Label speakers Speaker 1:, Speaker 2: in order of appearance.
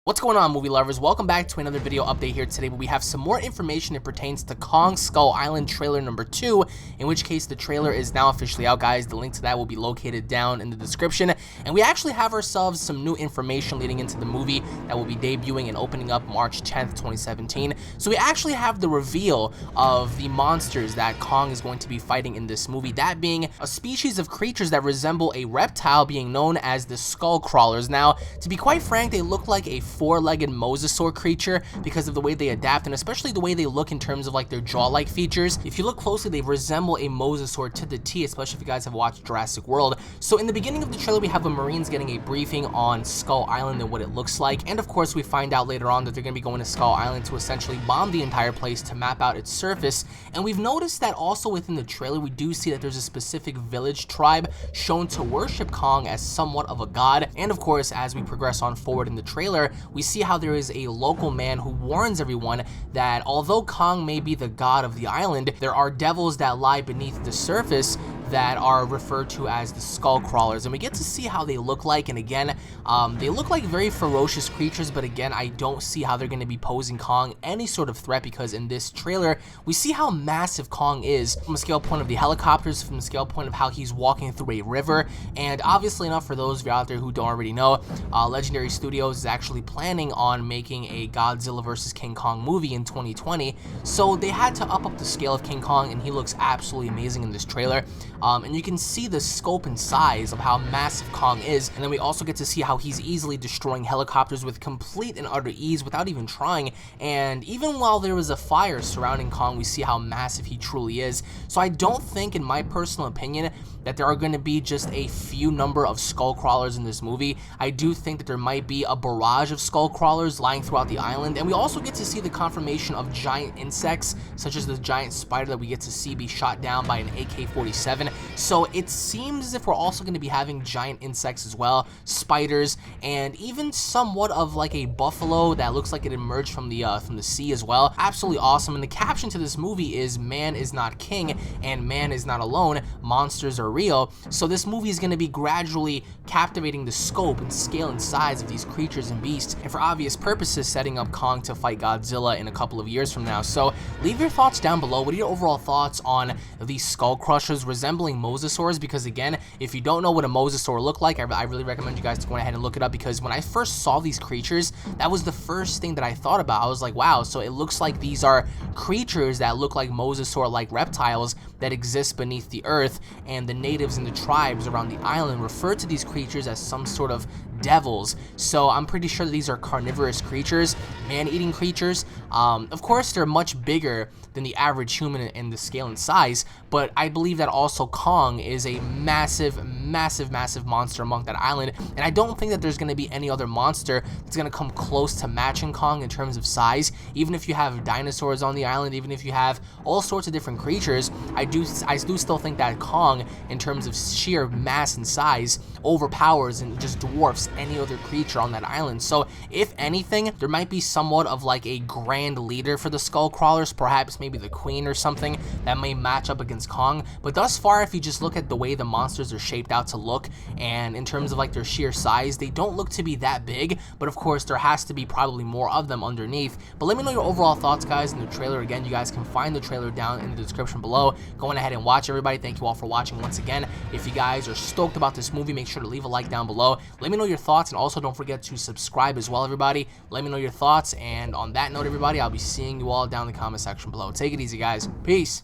Speaker 1: What's going on, movie lovers? Welcome back to another video update here today, where we have some more information that pertains to Kong Skull Island trailer number 2, in which case the trailer is now officially out, guys. The link to that will be located down in the description, and we actually have ourselves some new information leading into the movie that will be debuting and opening up March 10th, 2017. So we actually have the reveal of the monsters that Kong is going to be fighting in this movie, that being a species of creatures that resemble a reptile being known as the skull crawlers. Now, to be quite frank, they look like a four-legged mosasaur creature because of the way they adapt, and especially the way they look in terms of like their jaw-like features. If you look closely, they resemble a mosasaur to the T, especially if you guys have watched Jurassic World. So in the beginning of the trailer, we have the Marines getting a briefing on Skull Island and what it looks like, and of course we find out later on that they're going to be going to Skull Island to essentially bomb the entire place to map out its surface. And we've noticed that also within the trailer we do see that there's a specific village tribe shown to worship Kong as somewhat of a god. And of course, as we progress on forward in the trailer, we see how there is a local man who warns everyone that although Kong may be the god of the island, there are devils that lie beneath the surface that are referred to as the skull crawlers, and we get to see how they look like. And again, they look like very ferocious creatures, but again, I don't see how they're going to be posing Kong any sort of threat, because in this trailer we see how massive Kong is from a scale point of the helicopters, from a scale point of how he's walking through a river. And obviously enough, for those of you out there who don't already know, Legendary Studios is actually planning on making a Godzilla vs King Kong movie in 2020, so they had to up the scale of King Kong, and he looks absolutely amazing in this trailer. And you can see the scope and size of how massive Kong is, and then we also get to see how he's easily destroying helicopters with complete and utter ease without even trying. And even while there was a fire surrounding Kong, we see how massive he truly is. So I don't think, in my personal opinion, that there are going to be just a few number of skull crawlers in this movie. I do think that there might be a barrage of skull crawlers lying throughout the island, and we also get to see the confirmation of giant insects, such as the giant spider that we get to see be shot down by an AK-47. So it seems as if we're also going to be having giant insects as well, spiders, and even somewhat of like a buffalo that looks like it emerged from the sea as well. Absolutely awesome. And the caption to this movie is "Man is not king and man is not alone, monsters are real." So this movie is going to be gradually captivating the scope and scale and size of these creatures and beasts, and for obvious purposes setting up Kong to fight Godzilla in a couple of years from now. So leave your thoughts down below. What are your overall thoughts on these skull crushers resembling mosasaurs? Because again, if you don't know what a mosasaur look like, I really recommend you guys to go ahead and look it up, because when I first saw these creatures, that was the first thing that I thought about. I was like, wow, so it looks like these are creatures that look like mosasaur-like reptiles that exist beneath the earth, and the natives and the tribes around the island refer to these creatures as some sort of devils. So I'm pretty sure that these are carnivorous creatures, man-eating creatures. Of course, they're much bigger than the average human in the scale and size, but I believe that also Kong is a massive monster among that island, and I don't think that there's going to be any other monster that's going to come close to matching Kong in terms of size. Even if you have dinosaurs on the island, even if you have all sorts of different creatures, I do still think that Kong, in terms of sheer mass and size, overpowers and just dwarfs any other creature on that island. So if anything, there might be somewhat of like a grand leader for the skull crawlers, perhaps maybe the queen or something, that may match up against Kong. But thus far, if you just look at the way the monsters are shaped out to look, and in terms of like their sheer size, they don't look to be that big. But of course, there has to be probably more of them underneath. But let me know your overall thoughts, guys, in the trailer. Again, you guys can find the trailer down in the description below. Go on ahead and watch, everybody. Thank you all for watching once again. If you guys are stoked about this movie, make sure to leave a like down below. Let me know your thoughts, and also don't forget to subscribe as well, everybody. Let me know your thoughts, and on that note, everybody, I'll be seeing you all down in the comment section below. Take it easy, guys. Peace.